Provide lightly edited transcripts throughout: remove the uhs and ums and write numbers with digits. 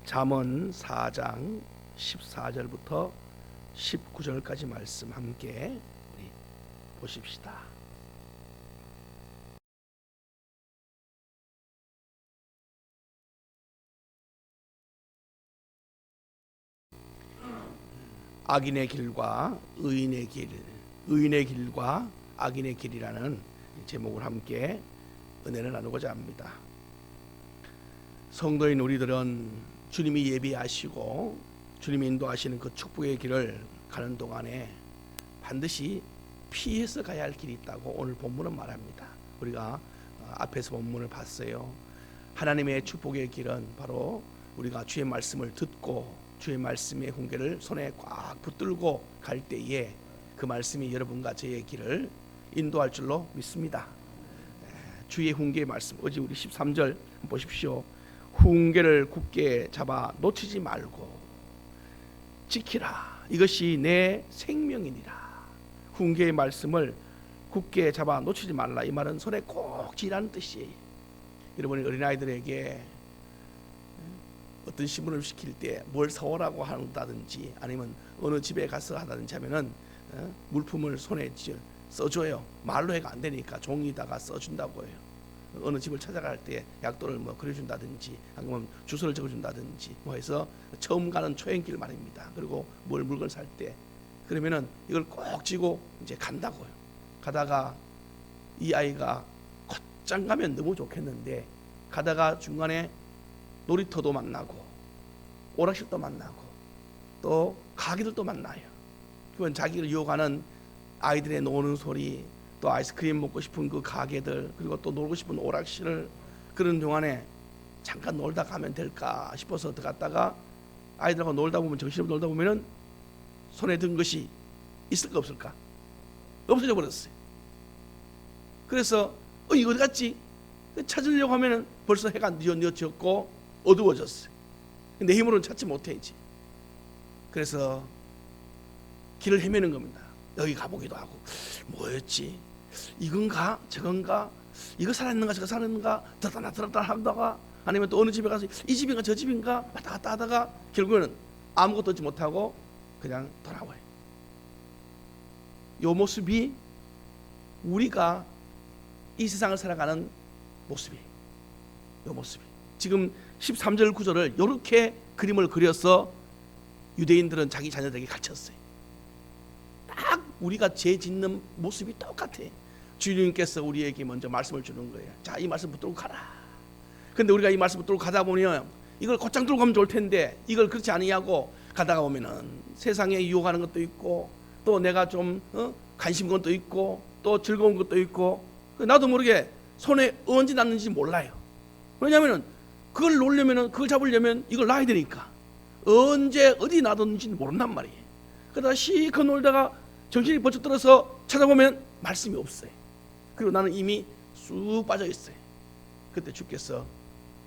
잠언 4장 14절부터 19절까지 말씀 함께 우리 보십시다. 악인의 길과 의인의 길, 의인의 길과 악인의 길이라는 제목을 함께 은혜를 나누고자 합니다. 성도인 우리들은 주님이 예비하시고 주님이 인도하시는 그 축복의 길을 가는 동안에 반드시 피해서 가야 할 길이 있다고 오늘 본문은 말합니다. 우리가 앞에서 본문을 봤어요. 하나님의 축복의 길은 바로 우리가 주의 말씀을 듣고 주의 말씀의 훈계를 손에 꽉 붙들고 갈 때에 그 말씀이 여러분과 저의 길을 인도할 줄로 믿습니다. 주의 훈계의 말씀, 어제 우리 13절 보십시오. 훈계를 굳게 잡아 놓치지 말고 지키라. 이것이 내 생명이니라. 훈계의 말씀을 굳게 잡아 놓치지 말라. 이 말은 손에 꼭 쥐라는 뜻이에요. 여러분이 어린아이들에게 어떤 신문을 시킬 때 뭘 사오라고 한다든지 아니면 어느 집에 가서 하다든지 하면은 물품을 손에 써줘요. 말로 해가 안 되니까 종이다가 써준다고 해요. 어느 집을 찾아갈 때 약도를 그려준다든지 아니면 주소를 적어준다든지 해서 처음 가는 초행길 말입니다. 그리고 물건 살 때 그러면은 이걸 꼭 쥐고 이제 간다고요. 가다가 이 아이가 곧장 가면 너무 좋겠는데 가다가 중간에 놀이터도 만나고 오락실도 만나고 또 가게들도 만나요. 그건 자기를 유혹하는 아이들의 노는 소리, 또 아이스크림 먹고 싶은 그 가게들, 그리고 또 놀고 싶은 오락실을 그런 동안에 잠깐 놀다 가면 될까 싶어서 들어갔다가 아이들하고 놀다 보면 정신없이 놀다 보면은 손에 든 것이 있을까 없을까? 없어져 버렸어요. 그래서 이거 어디 갔지? 찾으려고 하면은 벌써 해가 뉘어졌고 어두워졌어요. 내 힘으로는 찾지 못해 이제. 그래서 길을 헤매는 겁니다. 여기 가보기도 하고 뭐였지? 이건가 저건가? 이거 살아있는가 저거 살아있는가? 들었다 하다가 아니면 또 어느 집에 가서 이 집인가 저 집인가 왔다 갔다 하다가 결국에는 아무것도 얻지 못하고 그냥 돌아와요. 이 모습이 우리가 이 세상을 살아가는 모습이에요. 이 모습이 지금 13절 9절을 이렇게 그림을 그려서 유대인들은 자기 자녀들에게 가르쳤어요. 딱 우리가 죄 짓는 모습이 똑같아. 주님께서 우리에게 먼저 말씀을 주는 거예요. 자, 이 말씀 붙들고 가라. 근데 우리가 이 말씀 붙들고 가다 보면 이걸 곧장 들고 가면 좋을 텐데 이걸 그렇지 아니하고 가다가 보면은 세상에 유혹하는 것도 있고 또 내가 좀 관심 것도 있고 또 즐거운 것도 있고 나도 모르게 손에 언제 났는지 몰라요. 왜냐하면은 그걸 놓으려면은 그걸 잡으려면 이걸 놔야 되니까 언제 어디 놔뒀는지 모른단 말이에요. 그러다 시커 놀다가 정신이 번쩍 들어서 찾아보면 말씀이 없어요. 그리고 나는 이미 쑥 빠져 있어요. 그때 주께서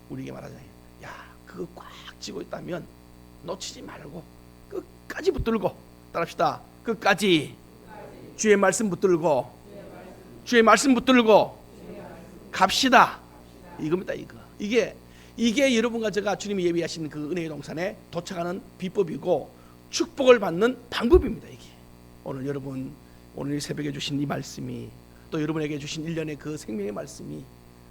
우리에게 말하잖아요. 야, 그거 꽉 쥐고 있다면 놓치지 말고 끝까지 붙들고 따라합시다. 끝까지 주의 말씀 붙들고 주의 말씀 붙들고 갑시다. 이겁니다. 이게 여러분과 제가 주님이 예비하신 그 은혜의 동산에 도착하는 비법이고 축복을 받는 방법입니다. 이게 오늘 여러분 오늘 이 새벽에 주신 이 말씀이 또 여러분에게 주신 1년의 그 생명의 말씀이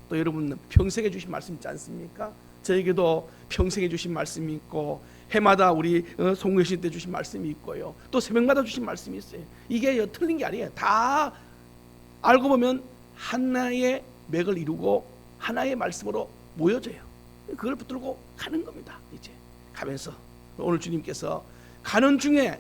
또 여러분 평생에 주신 말씀 있지 않습니까? 저에게도 평생에 주신 말씀이 있고 해마다 우리 송교신 때 주신 말씀이 있고요. 또 새벽마다 주신 말씀이 있어요. 이게 틀린 게 아니에요. 다 알고 보면 하나의 맥을 이루고 하나의 말씀으로 모여져요. 그걸 붙들고 가는 겁니다. 이제 가면서 오늘 주님께서 가는 중에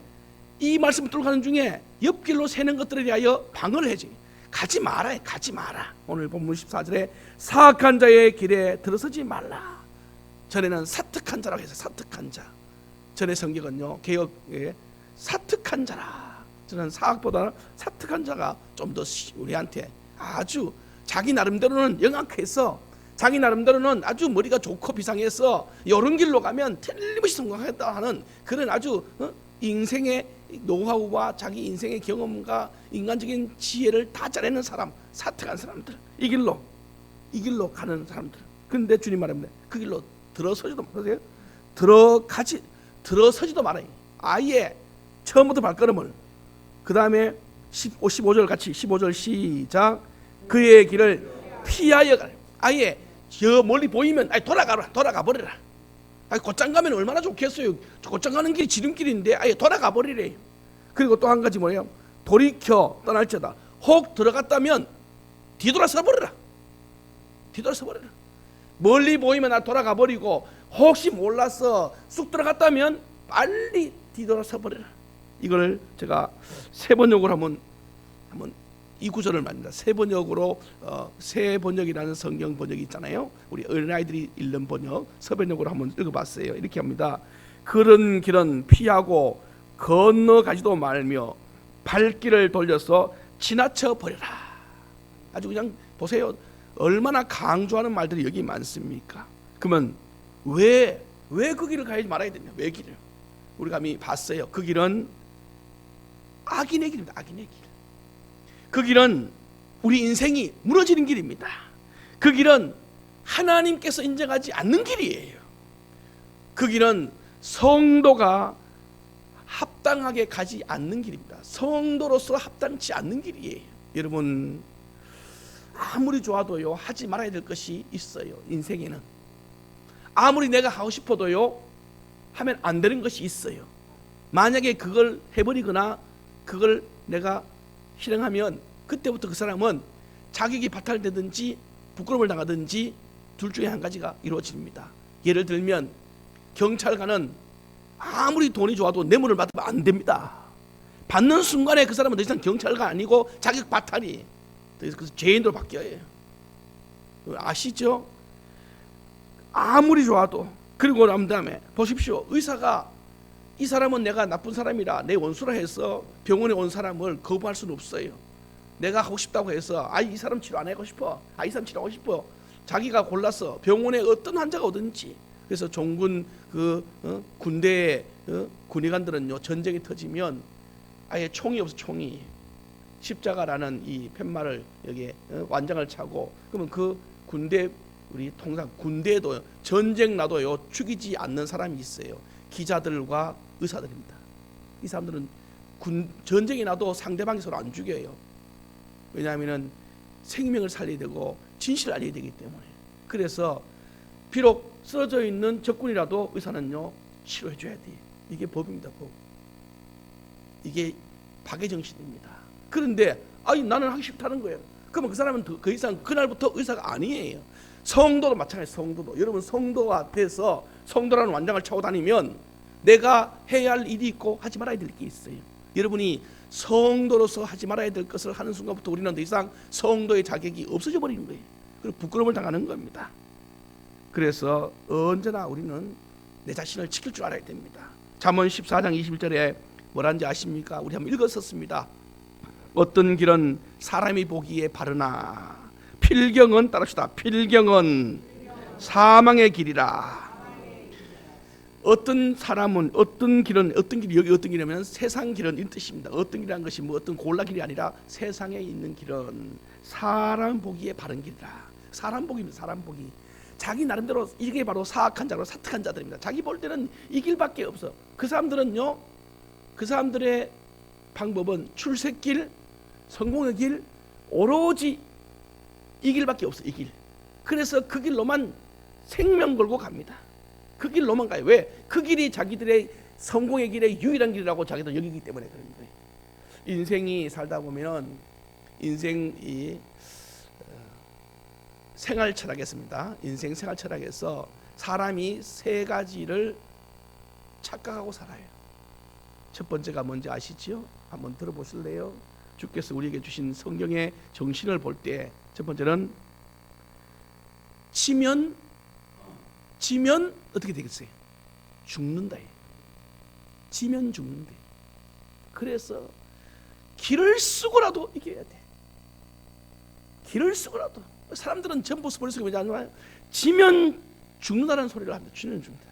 이 말씀 붙들고 가는 중에 옆길로 새는 것들에 대하여 방어를 해줘요. 가지 마라. 오늘 본문 14절에 사악한 자의 길에 들어서지 말라. 전에는 사특한 자라고 해서 사특한 자. 전의 성경은요 개혁에 사특한 자라. 저는 사악보다 사특한 자가 좀 더 우리한테 아주 자기 나름대로는 영악해서 자기 나름대로는 아주 머리가 좋고 비상해서 이런 길로 가면 틀림없이 성공하겠다 하는 그런 아주 인생의 노하우와 자기 인생의 경험과 인간적인 지혜를 다 짜내는 사람, 사특한 사람들, 이 길로 가는 사람들. 그런데 주님 말합니다. 그 길로 들어서지도 못하세요. 들어서지도 말아요. 아예 처음부터 발걸음을. 그 다음에 15절 같이 15절 시작. 그의 길을 피하여 가라. 아예 저 멀리 보이면 아예 돌아가 버려라. 아예 곧장 가면 얼마나 좋겠어요. 곧장 가는 길이 지름길인데 아예 돌아가 버리래. 그리고 또 한 가지 뭐예요? 돌이켜 떠날지어다. 혹 들어갔다면 뒤돌아서 버려라. 멀리 보이면 돌아가 버리고, 혹시 몰라서 쑥 들어갔다면 빨리 뒤돌아서 버려라. 이걸 제가 세 번역으로 한번 이 구절을 말입니다. 세 번역으로 새 번역이라는 성경 번역이 있잖아요. 우리 어린아이들이 읽는 번역 서번역으로 한번 읽어봤어요. 이렇게 합니다. 그런 길은 피하고 건너가지도 말며 발길을 돌려서 지나쳐 버려라. 아주 그냥 보세요. 얼마나 강조하는 말들이 여기 많습니까? 그러면 왜 그 길을 가지 말아야 되냐? 왜 길을? 우리가 이미 봤어요. 그 길은 악인의 길입니다. 악인의 길. 그 길은 우리 인생이 무너지는 길입니다. 그 길은 하나님께서 인정하지 않는 길이에요. 그 길은 성도가 합당하게 가지 않는 길입니다. 성도로서 합당치 않는 길이에요. 여러분, 아무리 좋아도요, 하지 말아야 될 것이 있어요. 인생에는 아무리 내가 하고 싶어도요, 하면 안 되는 것이 있어요. 만약에 그걸 해버리거나 그걸 내가 실행하면 그때부터 그 사람은 자격이 박탈되든지 부끄러움을 당하든지 둘 중에 한 가지가 이루어집니다. 예를 들면 경찰관은 아무리 돈이 좋아도 뇌물을 받으면 안 됩니다. 받는 순간에 그 사람은 더 이상 경찰관 아니고 자격 박탈이, 그래서 죄인으로 바뀌어요. 아시죠? 아무리 좋아도. 그리고 난 다음에 보십시오. 의사가 이 사람은 내가 나쁜 사람이라 내 원수라 해서 병원에 온 사람을 거부할 수는 없어요. 내가 하고 싶다고 해서 이 사람 치료 안 하고 싶어, 이 사람 치료하고 싶어, 자기가 골라서 병원에 어떤 환자가 오든지. 그래서 종군 군대의 군의관들은요, 전쟁이 터지면 아예 총이 없어. 총이 십자가라는 이 팻말을 여기에 완장을 차고, 그러면 그 군대, 우리 통상 군대에도 전쟁 나도요 죽이지 않는 사람이 있어요. 기자들과 의사들입니다. 이 사람들은 전쟁이 나도 상대방이 서로 안 죽여요. 왜냐하면 생명을 살려야 되고 진실을 알려야 되기 때문에. 그래서 비록 쓰러져 있는 적군이라도 의사는요 치료해 줘야 돼. 이게 법입니다. 법. 이게 박의 정신입니다. 그런데 나는 하기 싫다는 거예요. 그러면 그 사람은 그 이상 그날부터 의사가 아니에요. 성도도 마찬가지. 성도도, 여러분, 성도 앞에서 성도라는 완장을 차고 다니면 내가 해야 할 일이 있고 하지 말아야 될 게 있어요. 여러분이 성도로서 하지 말아야 될 것을 하는 순간부터 우리는 더 이상 성도의 자격이 없어져 버리는 거예요. 그리고 부끄러움을 당하는 겁니다. 그래서 언제나 우리는 내 자신을 지킬 줄 알아야 됩니다. 잠언 14장 21절에 뭐라는지 아십니까? 우리 한번 읽었었습니다. 어떤 길은 사람이 보기에 바르나 필경은, 따라합시다, 필경은 사망의 길이라. 어떤 사람은, 어떤 길은, 어떤 길이, 여기 어떤 길이냐면 세상 길은 이 뜻입니다. 어떤 길이라는 것이 뭐 어떤 골라 길이 아니라 세상에 있는 길은 사람 보기에 바른 길이라. 사람 보기입니다. 사람 보기. 자기 나름대로 이게 바로 사악한 자로 사특한 자들입니다. 자기 볼 때는 이 길밖에 없어. 그 사람들은요, 그 사람들의 방법은 출세길, 성공의 길, 오로지 이 길밖에 없어. 이 길. 그래서 그 길로만 생명 걸고 갑니다. 그 길로만 가요. 왜? 그 길이 자기들의 성공의 길의 유일한 길이라고 자기들 여기기 때문에 그런 거예요. 인생이 살다 보면 인생이 생활 철학이었습니다. 인생 생활 철학에서 사람이 세 가지를 착각하고 살아요. 첫 번째가 뭔지 아시죠? 한번 들어보실래요? 주께서 우리에게 주신 성경의 정신을 볼 때 첫 번째는 지면 어떻게 되겠어요? 죽는다. 지면 죽는다. 그래서 길을 쓰고라도 이겨야 돼. 길을 쓰고라도. 사람들은 전부 머릿속에 뭐지 않나요? 지면 죽는다는 소리를 합니다. 지면 죽는다.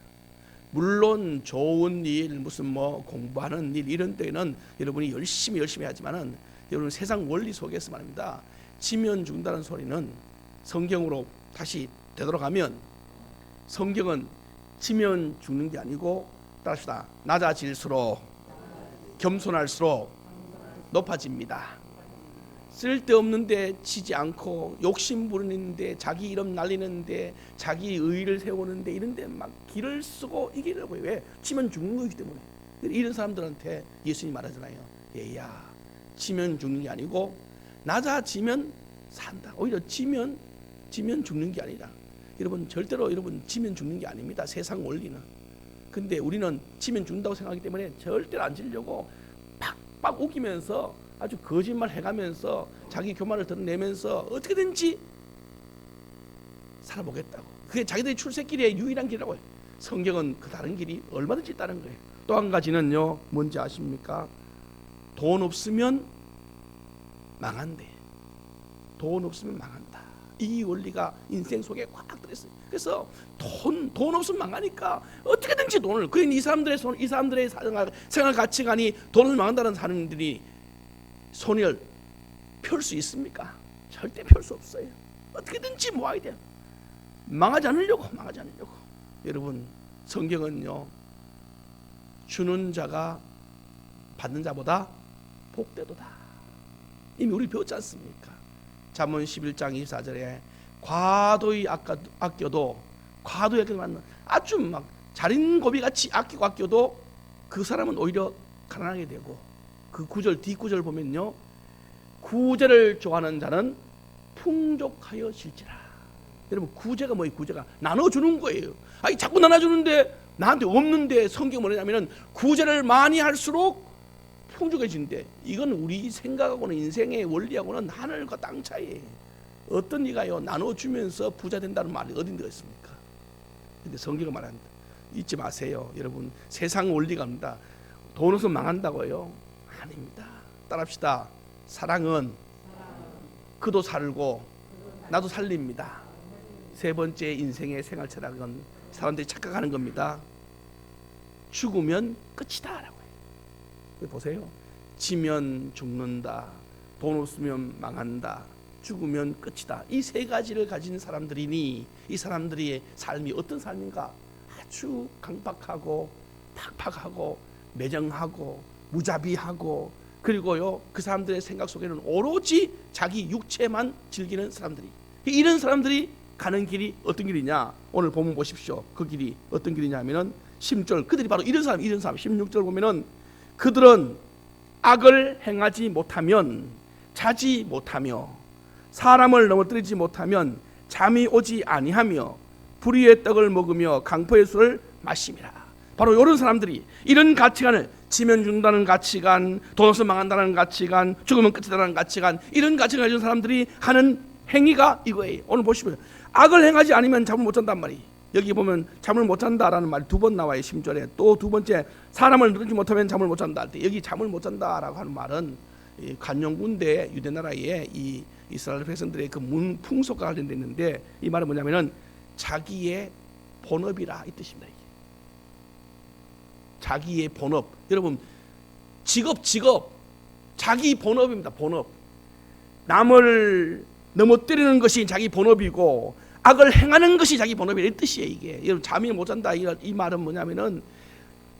물론 좋은 일, 무슨 뭐 공부하는 일 이런 때는 여러분이 열심히 하지만은 여러분 세상 원리 속에서 말입니다. 지면 죽는다는 소리는 성경으로 다시 되돌아가면 성경은 지면 죽는 게 아니고 따라합시다. 낮아질수록 겸손할수록 높아집니다. 쓸데없는데 치지 않고 욕심 부리는데 자기 이름 날리는데 자기 의의를 세우는데 이런데 막 길을 쓰고 이기려고 해요. 왜? 치면 죽는 거기 때문에. 이런 사람들한테 예수님이 말하잖아요. 얘야, 치면 죽는 게 아니고 낮아지면 산다. 오히려 지면 죽는 게 아니라, 여러분 절대로 여러분 지면 죽는 게 아닙니다. 세상 원리는. 근데 우리는 지면 죽는다고 생각하기 때문에 절대로 안 지려고 팍팍 우기면서 아주 거짓말 해가면서 자기 교만을 드러내면서 어떻게든지 살아보겠다고. 그게 자기들의 출세길의 유일한 길이라고 해요. 성경은 그 다른 길이 얼마든지 있다는 거예요. 또 한 가지는요, 뭔지 아십니까? 돈 없으면 망한대. 돈 없으면 망한다. 이 원리가 인생 속에 꽉 들어있어요. 그래서 돈 없으면 망하니까 어떻게든지 돈을, 그러니 이 사람들의 생활 가치관이 돈을 망한다는 사람들이 손을 펼 수 있습니까? 절대 펼 수 없어요. 어떻게든지 모아야 돼요. 망하지 않으려고. 여러분, 성경은요, 주는 자가 받는 자보다 복되도다. 이미 우리 배웠지 않습니까? 잠언 11장 24절에 과도히 아껴도 아주 막 자린 고비같이 아껴도 그 사람은 오히려 가난하게 되고, 그 구절 뒷구절 보면요, 구제를 좋아하는 자는 풍족하여 질지라. 여러분, 구제가 뭐예요? 구제가 나눠주는 거예요. 아니 자꾸 나눠주는데 나한테 없는데, 성경 뭐냐면은 구제를 많이 할수록 풍족해진대. 이건 우리 생각하고는 인생의 원리하고는 하늘과 땅 차이예요. 어떤 이가요 나눠주면서 부자 된다는 말이 어딘데 있습니까? 근데 성경은 말합니다. 잊지 마세요. 여러분, 세상 원리가 합니다. 돈 없으면 망한다고요? 아닙니다. 따라합시다. 사랑은 그도 살고 나도 살립니다. 세 번째 인생의 생활 철학은 사람들이 착각하는 겁니다. 죽으면 끝이다 라고 해요. 보세요. 지면 죽는다, 돈 없으면 망한다, 죽으면 끝이다. 이 세 가지를 가진 사람들이니 이 사람들의 삶이 어떤 삶인가? 아주 강박하고 팍팍하고 매정하고 무자비하고, 그리고요 그 사람들의 생각 속에는 오로지 자기 육체만 즐기는 사람들이, 이런 사람들이 가는 길이 어떤 길이냐? 오늘 본문 보십시오. 그 길이 어떤 길이냐 하면은 10절, 그들이 바로 이런 사람 16절 보면은 그들은 악을 행하지 못하면 자지 못하며 사람을 넘어뜨리지 못하면 잠이 오지 아니하며 불의의 떡을 먹으며 강포의 술을 마심이라. 바로 이런 사람들이 이런 가치관을, 지면 죽는다는 가치관, 돈 없으면 망한다는 가치관, 죽으면 끝이다라는 가치관, 이런 가치관을 가진 사람들이 하는 행위가 이거예요. 오늘 보시면 악을 행하지 않으면 잠을 못 잔단 말이. 여기 보면 잠을 못 잔다라는 말이 두 번 나와요. 10절에. 또 두 번째, 사람을 누르지 못하면 잠을 못 잔다 할 때, 여기 잠을 못 잔다라고 하는 말은 관용군대 유대 나라의 이 이스라엘 백성들의 그 문 풍속과 관련돼 있는데, 이 말은 뭐냐면은 자기의 본업이라 이 뜻입니다. 이게. 자기의 본업. 여러분, 직업 자기 본업입니다. 본업. 남을 넘어뜨리는 것이 자기 본업이고 악을 행하는 것이 자기 본업이라 이 뜻이에요. 이게 여러분, 잠이 못 잔다 이 말은 뭐냐면은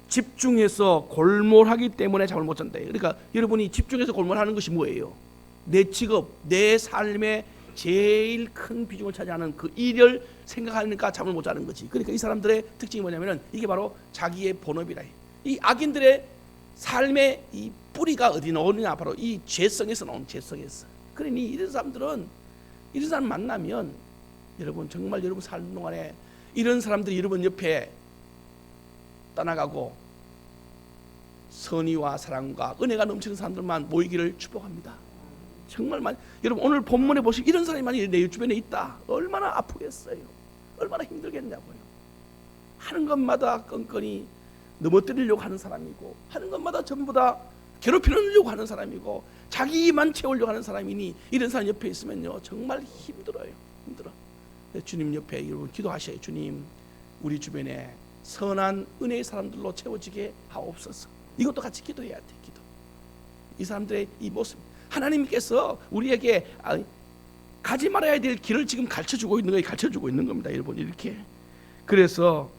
집중해서 골몰하기 때문에 잠을 못 잔다. 그러니까 여러분이 집중해서 골몰하는 것이 뭐예요? 내 직업, 내 삶의 제일 큰 비중을 차지하는 그 일을 생각하니까 잠을 못 자는 거지. 그러니까 이 사람들의 특징이 뭐냐면은 이게 바로 자기의 본업이라. 이 악인들의 삶의 이 뿌리가 어디 나오느냐? 바로 이 죄성에서 나오는 죄성에서. 그러니 이런 사람 만나면 여러분, 정말 여러분 삶 동안에 이런 사람들이 여러분 옆에 떠나가고 선의와 사랑과 은혜가 넘치는 사람들만 모이기를 축복합니다. 정말 여러분, 오늘 본문에 보시면 이런 사람이 많이 내 주변에 있다. 얼마나 아프겠어요. 얼마나 힘들겠냐고요. 하는 것마다 끈끈이 넘어뜨리려고 하는 사람이고, 하는 것마다 전부 다 괴롭히려고 하는 사람이고, 자기만 채우려고 하는 사람이니 이런 사람 옆에 있으면요 정말 힘들어요. 힘들어. 주님 옆에 여러분 기도하셔요. 주님, 우리 주변에 선한 은혜의 사람들로 채워지게 하옵소서. 이것도 같이 기도해야 돼. 기도. 이 사람들의 이 모습, 하나님께서 우리에게 가지 말아야 될 길을 지금 가르쳐주고 있는 겁니다. 여러분, 이렇게. 그래서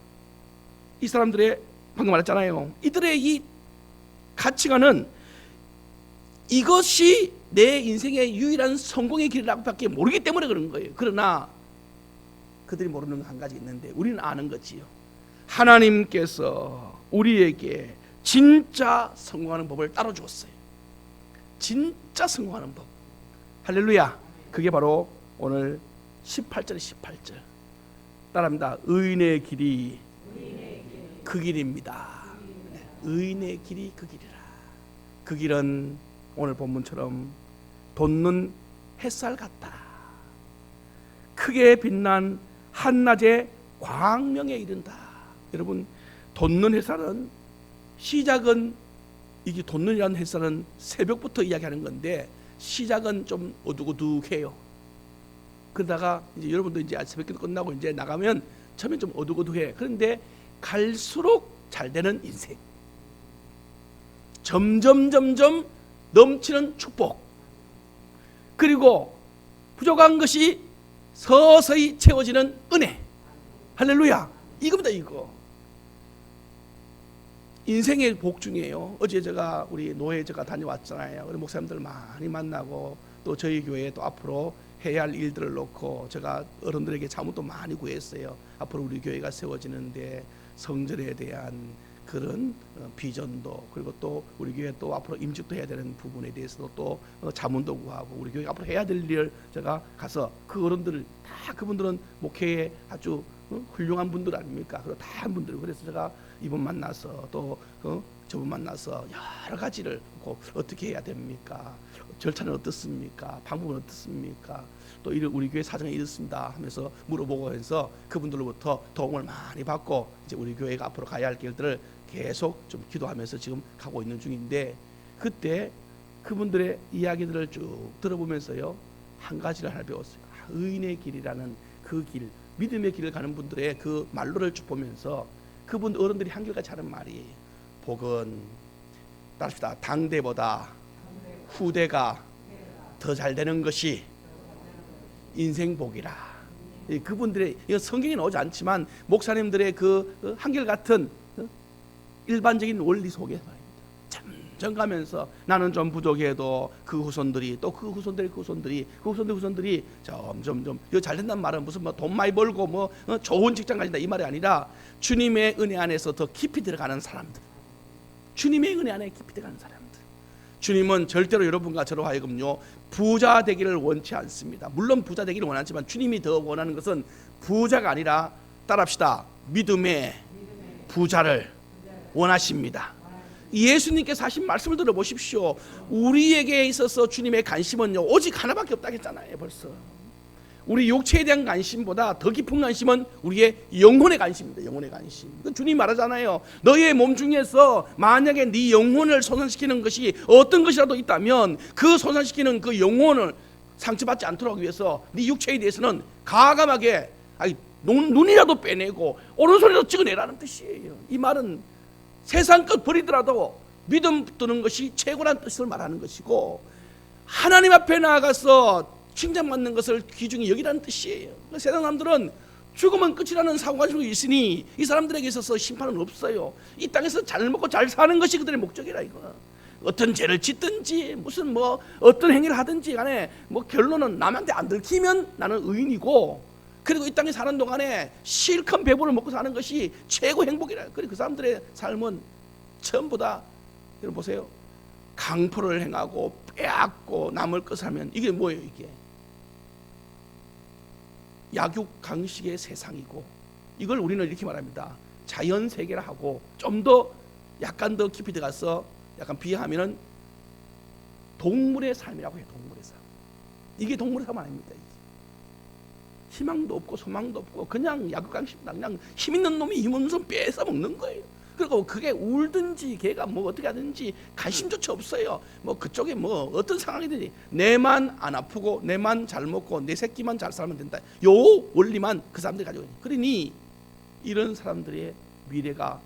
이 사람들의 방금 말했잖아요. 이들의 이 가치관은 이것이 내 인생의 유일한 성공의 길이라고 밖에 모르기 때문에 그런 거예요. 그러나 그들이 모르는 한 가지 있는데 우리는 아는 거지요. 하나님께서 우리에게 진짜 성공하는 법을 따로 주었어요. 진짜 성공하는 법. 할렐루야. 그게 바로 오늘 18절에 18절 따라합니다. 의인의 길이 그 길입니다. 의인의 길이 그 길이라. 그 길은 오늘 본문처럼 돋는 햇살 같다. 크게 빛난 한낮의 광명에 이른다. 여러분, 돋는 햇살은 시작은, 이게 돋는이라는 햇살은 새벽부터 이야기하는 건데 시작은 좀 어둑어둑해요. 그러다가 이제 여러분도 이제 새벽기도 끝나고 이제 나가면 처음엔 좀 어둑어둑해. 그런데 갈수록 잘 되는 인생, 점점 넘치는 축복, 그리고 부족한 것이 서서히 채워지는 은혜. 할렐루야. 이겁니다. 이거 인생의 복 중이에요. 어제 제가 우리 노회 제가 다녀왔잖아요. 우리 목사님들 많이 만나고 또 저희 교회에 또 앞으로 해야 할 일들을 놓고 제가 어른들에게 자문도 많이 구했어요. 앞으로 우리 교회가 세워지는데 성전에 대한 그런 비전도, 그리고 또 우리 교회 또 앞으로 임직도 해야 되는 부분에 대해서도 또 자문도 구하고 우리 교회가 앞으로 해야 될 일을 제가 가서 그 어른들 다, 그분들은 목회에 아주 훌륭한 분들 아닙니까? 그리고 다 한 분들. 그래서 제가 이분 만나서 또 저분 만나서 여러 가지를 어떻게 해야 됩니까? 절차는 어떻습니까? 방법은 어떻습니까? 또 우리 교회 사정이 이렇습니다 하면서 물어보고 해서 그분들로부터 도움을 많이 받고 이제 우리 교회가 앞으로 가야 할 길들을 계속 좀 기도하면서 지금 가고 있는 중인데, 그때 그분들의 이야기들을 쭉 들어보면서요 한 가지를 하나 배웠어요. 의인의 길이라는 그 길, 믿음의 길을 가는 분들의 그 말로를 쭉 보면서 그분 어른들이 한결같이 하는 말이, 복은 따릅시다. 당대보다 후대가 더 잘 되는 것이 인생 복이라. 그분들의, 이거 성경에 나오지 않지만 목사님들의 그 한결같은 일반적인 원리 속에 점점 가면서 나는 좀 부족해도 그 후손들이 또 그 후손들이 점점 이거 잘 된다는 말은 무슨 뭐 돈 많이 벌고 뭐 좋은 직장 가진다 이 말이 아니라 주님의 은혜 안에서 더 깊이 들어가는 사람들, 주님의 은혜 안에 깊이 들어가는 사람들. 주님은 절대로 여러분과 저로 하여금요 부자 되기를 원치 않습니다. 물론 부자 되기를 원하지만 주님이 더 원하는 것은 부자가 아니라, 따라합시다, 믿음의 부자를 원하십니다. 예수님께서 하신 말씀을 들어보십시오. 우리에게 있어서 주님의 관심은요 오직 하나밖에 없다 했잖아요. 벌써 우리 육체에 대한 관심보다 더 깊은 관심은 우리의 영혼의 관심입니다. 영혼의 관심. 주님이 말하잖아요. 너의 몸 중에서 만약에 네 영혼을 손상시키는 것이 어떤 것이라도 있다면 그 손상시키는 그 영혼을 상처받지 않도록 위해서 네 육체에 대해서는 가감하게 눈이라도 빼내고 오른손이라도 찍어내라는 뜻이에요. 이 말은 세상 것 버리더라도 믿음 붙드는 것이 최고라는 뜻을 말하는 것이고, 하나님 앞에 나아가서 칭찬받는 것을 귀중히 여기라는 뜻이에요. 세상 사람들은 죽으면 끝이라는 사고관심이 있으니 이 사람들에게 있어서 심판은 없어요. 이 땅에서 잘 먹고 잘 사는 것이 그들의 목적이라. 이거 어떤 죄를 짓든지 무슨 뭐 어떤 행위를 하든지 간에 뭐 결론은 남한테 안 들키면 나는 의인이고, 그리고 이 땅에 사는 동안에 실컷 배부를 먹고 사는 것이 최고 행복이라. 그리고 그 사람들의 삶은 전부 다, 여러분 보세요, 강포를 행하고 빼앗고 남을 것을 하면 이게 뭐예요? 이게 약육강식의 세상이고, 이걸 우리는 이렇게 말합니다. 자연세계라 하고, 좀 더 약간 더 깊이 들어가서 약간 비하하면은 동물의 삶이라고 해요. 동물의 삶. 이게 동물의 삶 아닙니다. 이게. 희망도 없고 소망도 없고 그냥 약육강식이다. 그냥 힘 있는 놈이 힘 없는 놈 뺏어 먹는 거예요. 그리고 그게 울든지 걔가 뭐 어떻게 하든지 관심조차 없어요. 뭐 그쪽에 뭐 어떤 상황이든지 내만 안 아프고 내만 잘 먹고 내 새끼만 잘 살면 된다. 요 원리만 그 사람들이 가지고 있는. 그러니 이런 사람들의 미래가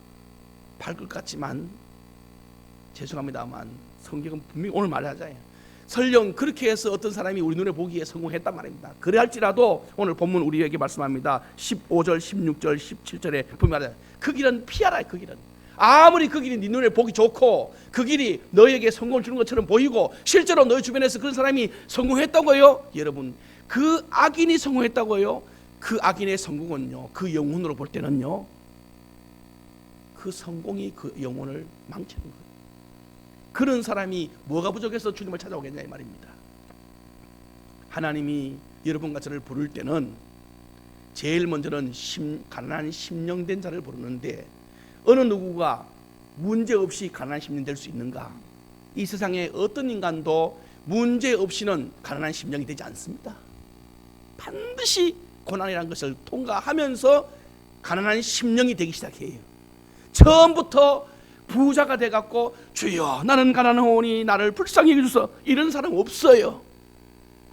밝을 것 같지만 죄송합니다만 성경은 분명히 오늘 말하잖아요. 설령 그렇게 해서 어떤 사람이 우리 눈에 보기에 성공했단 말입니다. 그래 할지라도 오늘 본문 우리에게 말씀합니다. 15절, 16절, 17절에 보면 그 길은 피하라. 그 길은 아무리 그 길이 네 눈에 보기 좋고 그 길이 너에게 성공을 주는 것처럼 보이고 실제로 너희 주변에서 그런 사람이 성공했다고요. 여러분, 그 악인이 성공했다고요. 그 악인의 성공은요, 그 영혼으로 볼 때는요, 그 성공이 그 영혼을 망치는 거예요. 그런 사람이 뭐가 부족해서 주님을 찾아오겠냐 이 말입니다. 하나님이 여러분과 저를 부를 때는 제일 먼저는 가난한 심령된 자를 부르는데, 어느 누구가 문제없이 가난한 심령 될 수 있는가? 이 세상에 어떤 인간도 문제없이는 가난한 심령이 되지 않습니다. 반드시 고난이라는 것을 통과하면서 가난한 심령이 되기 시작해요. 처음부터 부자가 돼갖고 주여 나는 가난하오니 나를 불쌍히 여겨주소서 이런 사람 없어요.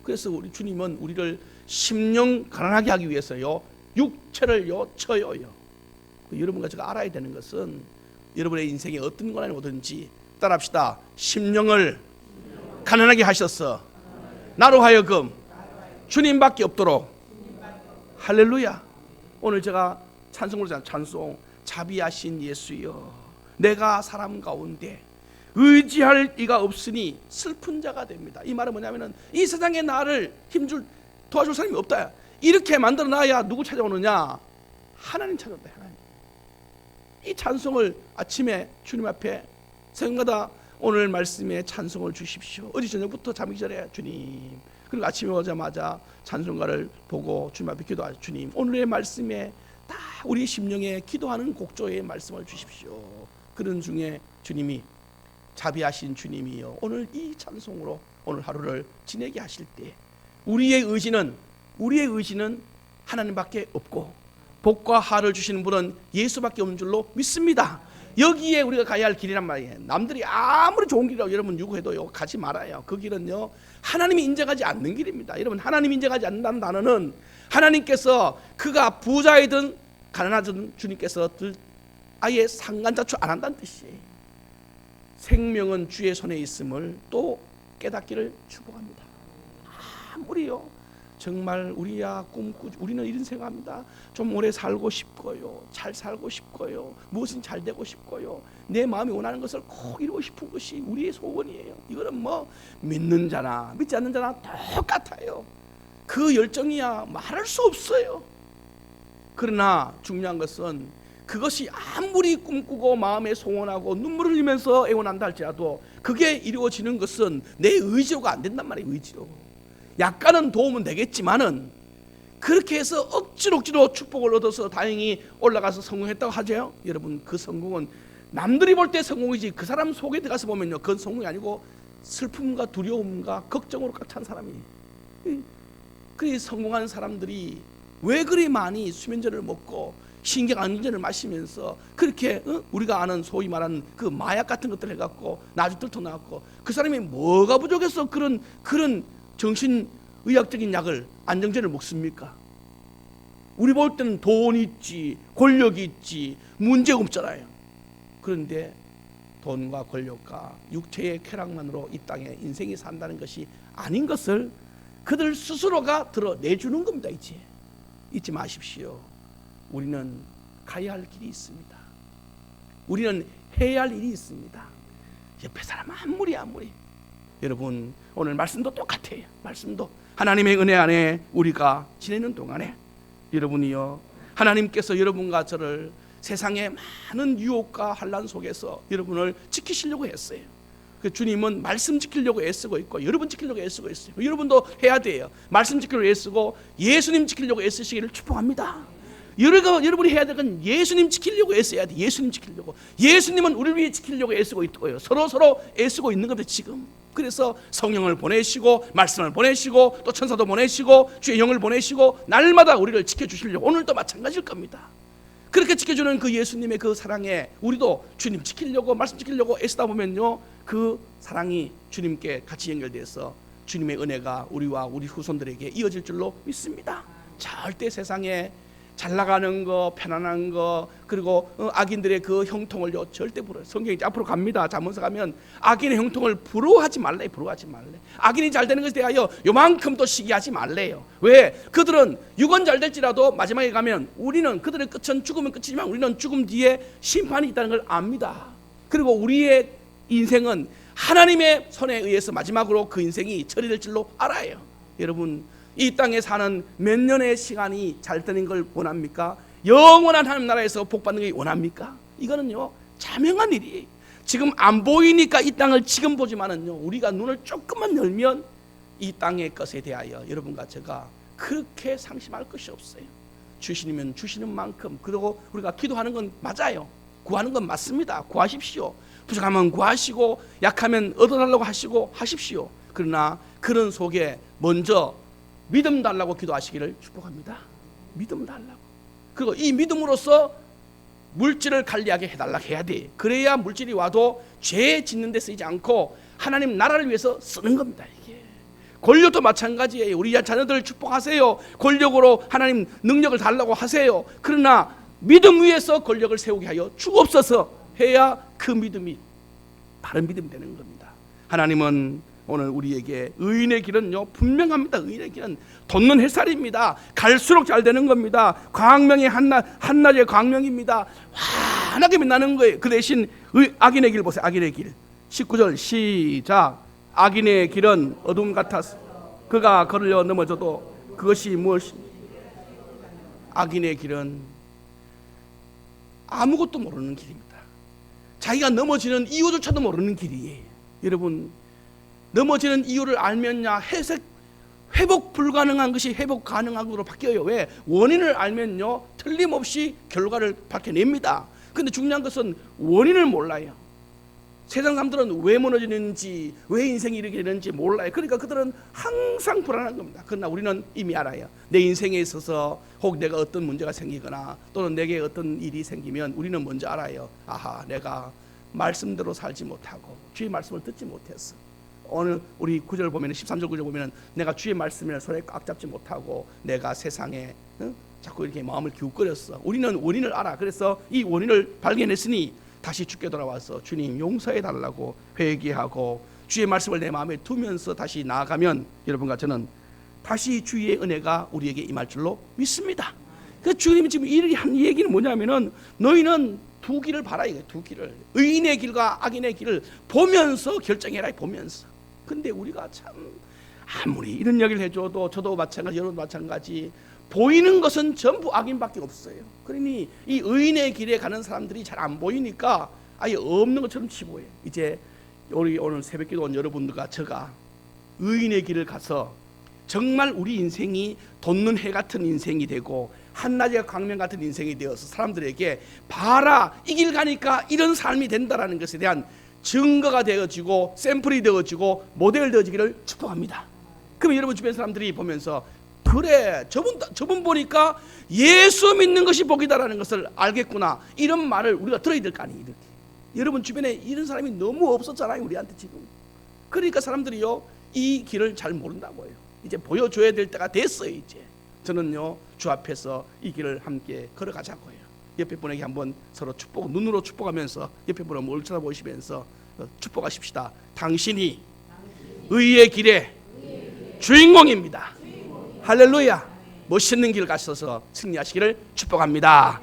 그래서 우리 주님은 우리를 심령 가난하게 하기 위해서요, 육체를요 쳐요. 여러분과 제가 알아야 되는 것은 여러분의 인생에 어떤 고난이 오든지 따라합시다. 심령을 가난하게 하셔서 나로 하여금 주님밖에 없도록. 할렐루야. 오늘 제가 찬송으로 찬송, 자비하신 예수여 내가 사람 가운데 의지할 이가 없으니 슬픈 자가 됩니다. 이 말은 뭐냐면은 이 세상에 나를 도와줄 사람이 없다. 이렇게 만들어 놔야 누구 찾아오느냐? 하나님 찾아온다. 하나님. 이 찬송을 아침에 주님 앞에 생각하다 오늘 말씀에 찬송을 주십시오. 어제 저녁부터 잠기 전에 주님, 그리고 아침에 오자마자 찬송가를 보고 주님 앞에 기도하죠. 주님, 오늘의 말씀에 다 우리 심령에 기도하는 곡조의 말씀을 주십시오. 그런 중에 주님이, 자비하신 주님이요, 오늘 이 찬송으로 오늘 하루를 지내게 하실 때 우리의 의지는 하나님밖에 없고 복과 하를 주시는 분은 예수밖에 없는 줄로 믿습니다. 여기에 우리가 가야 할 길이란 말이에요. 남들이 아무리 좋은 길이라고 여러분 요구해도요, 가지 말아요. 그 길은요, 하나님이 인정하지 않는 길입니다. 여러분, 하나님이 인정하지 않는다는 단어는 하나님께서 그가 부자이든 가난하든 주님께서 아예 상관자초 안 한다는 뜻이에요. 생명은 주의 손에 있음을 또 깨닫기를 축복합니다. 아무리요, 정말 우리는 이런 생각합니다. 좀 오래 살고 싶고요, 잘 살고 싶고요, 무엇은 잘 되고 싶고요, 내 마음이 원하는 것을 꼭 이루고 싶은 것이 우리의 소원이에요. 이거는 뭐 믿는 자나 믿지 않는 자나 똑같아요. 그 열정이야 말할 수 없어요. 그러나 중요한 것은 그것이 아무리 꿈꾸고 마음에 소원하고 눈물을 흘리면서 애원한다 할지라도 그게 이루어지는 것은 내 의지로가 안 된단 말이에요. 의지로. 약간은 도움은 되겠지만은 그렇게 해서 억지로 축복을 얻어서 다행히 올라가서 성공했다고 하죠. 여러분, 그 성공은 남들이 볼 때 성공이지 그 사람 속에 들어가서 보면요, 그건 성공이 아니고 슬픔과 두려움과 걱정으로 꽉 찬 사람이에요. 그래 성공한 사람들이 왜 그리 많이 수면제를 먹고 신경안정제를 마시면서 그렇게 우리가 아는 소위 말하는 그 마약 같은 것들 해갖고 나주들도 나왔고, 그 사람이 뭐가 부족해서 그런 정신의학적인 약을, 안정제를 먹습니까? 우리 볼 때는 돈 있지, 권력이 있지, 문제 없잖아요. 그런데 돈과 권력과 육체의 쾌락만으로 이 땅에 인생이 산다는 것이 아닌 것을 그들 스스로가 드러내주는 겁니다. 이제 잊지 마십시오. 우리는 가야 할 길이 있습니다. 우리는 해야 할 일이 있습니다. 옆에 사람 아무리 여러분, 오늘 말씀도 똑같아요. 말씀도 하나님의 은혜 안에 우리가 지내는 동안에 여러분이요, 하나님께서 여러분과 저를 세상의 많은 유혹과 환난 속에서 여러분을 지키시려고 했어요. 주님은 말씀 지키려고 애쓰고 있고 여러분 지키려고 애쓰고 있어요. 여러분도 해야 돼요. 말씀 지키려고 애쓰고 예수님 지키려고 애쓰시기를 축복합니다. 여러분이 해야 될 건 예수님 지키려고 애써야 돼. 예수님 지키려고. 예수님은 우리를 위해 지키려고 애쓰고 있고요. 서로 애쓰고 있는 겁니다 지금. 그래서 성령을 보내시고 말씀을 보내시고 또 천사도 보내시고 주의 영을 보내시고 날마다 우리를 지켜주시려고, 오늘도 마찬가지일 겁니다. 그렇게 지켜주는 그 예수님의 그 사랑에 우리도 주님 지키려고 말씀 지키려고 애쓰다 보면요, 그 사랑이 주님께 같이 연결돼서 주님의 은혜가 우리와 우리 후손들에게 이어질 줄로 믿습니다. 절대 세상에 잘 나가는 거, 편안한 거, 그리고 악인들의 그 형통을요 절대 부러워. 성경이 이제 앞으로 갑니다. 잠언서 가면 악인의 형통을 부러워하지 말래. 부러워하지 말래. 악인이 잘 되는 것에 대하여 요만큼도 시기하지 말래요. 왜? 그들은 육은 잘 될지라도 마지막에 가면 우리는 그들의 끝은 죽으면 끝이지만 우리는 죽음 뒤에 심판이 있다는 걸 압니다. 그리고 우리의 인생은 하나님의 손에 의해서 마지막으로 그 인생이 처리될 줄로 알아요. 여러분, 이 땅에 사는 몇 년의 시간이 잘 되는 걸 원합니까? 영원한 하나님 나라에서 복 받는 게 원합니까? 이거는요 자명한 일이에요. 지금 안 보이니까 이 땅을 지금 보지만은요 우리가 눈을 조금만 열면 이 땅의 것에 대하여 여러분과 제가 그렇게 상심할 것이 없어요. 주시면 주시는 만큼, 그리고 우리가 기도하는 건 맞아요. 구하는 건 맞습니다. 구하십시오. 부족하면 구하시고 약하면 얻어달라고 하시고 하십시오. 그러나 그런 속에 먼저 믿음 달라고 기도하시기를 축복합니다. 믿음 달라고. 그리고 이 믿음으로써 물질을 관리하게 해달라고 해야 돼. 그래야 물질이 와도 죄 짓는 데 쓰이지 않고 하나님 나라를 위해서 쓰는 겁니다. 이게 권력도 마찬가지예요. 우리 자녀들을 축복하세요. 권력으로 하나님 능력을 달라고 하세요. 그러나 믿음 위에서 권력을 세우게 하여 주옵소서 해야 그 믿음이 바른 믿음이 되는 겁니다. 하나님은 오늘 우리에게 의인의 길은요 분명합니다. 의인의 길은 돋는 햇살입니다. 갈수록 잘 되는 겁니다. 광명이 한낮의 광명입니다. 환하게 빛나는 거예요. 그 대신 악인의 길 보세요. 악인의 길 19절 시작. 악인의 길은 어둠 같아서 그가 걸으려 넘어져도 그것이 무엇입니까? 악인의 길은 아무것도 모르는 길입니다. 자기가 넘어지는 이유조차도 모르는 길이에요. 여러분, 넘어지는 이유를 알면야 회복 불가능한 것이 회복 가능한 것으로 바뀌어요. 왜? 원인을 알면요 틀림없이 결과를 밝혀냅니다. 근데 중요한 것은 원인을 몰라요. 세상 사람들은 왜 무너지는지, 왜 인생이 이렇게 되는지 몰라요. 그러니까 그들은 항상 불안한 겁니다. 그러나 우리는 이미 알아요. 내 인생에 있어서 혹 내가 어떤 문제가 생기거나 또는 내게 어떤 일이 생기면 우리는 먼저 알아요. 아하, 내가 말씀대로 살지 못하고 주의 말씀을 듣지 못했어. 오늘 우리 9절 보면 13절 9절 보면 내가 주의 말씀을 손에 꽉 잡지 못하고 내가 세상에 자꾸 이렇게 마음을 기웃거렸어. 우리는 원인을 알아. 그래서 이 원인을 발견했으니 다시 주께 돌아와서 주님 용서해 달라고 회개하고 주의 말씀을 내 마음에 두면서 다시 나아가면 여러분과 저는 다시 주의 은혜가 우리에게 임할 줄로 믿습니다. 그 주님이 지금 한 얘기는 뭐냐면은 너희는 두 길을 봐라. 이게 두 길을, 의인의 길과 악인의 길을 보면서 결정해라. 보면서. 근데 우리가 참 아무리 이런 이야기를 해줘도 저도 마찬가지, 여러분도 마찬가지, 보이는 것은 전부 악인밖에 없어요. 그러니 이 의인의 길에 가는 사람들이 잘 안 보이니까 아예 없는 것처럼 치부해요. 이제 우리 오늘 새벽기도 온 여러분들과 제가 의인의 길을 가서 정말 우리 인생이 돋는 해 같은 인생이 되고 한낮의 광명 같은 인생이 되어서 사람들에게 봐라, 이 길 가니까 이런 삶이 된다라는 것에 대한 증거가 되어지고 샘플이 되어지고 모델 되어지기를 축복합니다. 그럼 여러분 주변 사람들이 보면서 그래, 저분 보니까 예수 믿는 것이 복이다라는 것을 알겠구나, 이런 말을 우리가 들어야 될 거 아니에요. 이렇게. 여러분 주변에 이런 사람이 너무 없었잖아요, 우리한테 지금. 그러니까 사람들이요 이 길을 잘 모른다고요. 이제 보여줘야 될 때가 됐어요. 이제 저는요 주 앞에서 이 길을 함께 걸어가자고요. 옆에 분에게 한번 서로 축복, 눈으로 축복하면서 옆에 분을 뭘 쳐다보시면서 축복하십시다. 당신이 의의 길의 주인공입니다. 할렐루야. 멋있는 길 가셔서 승리하시기를 축복합니다.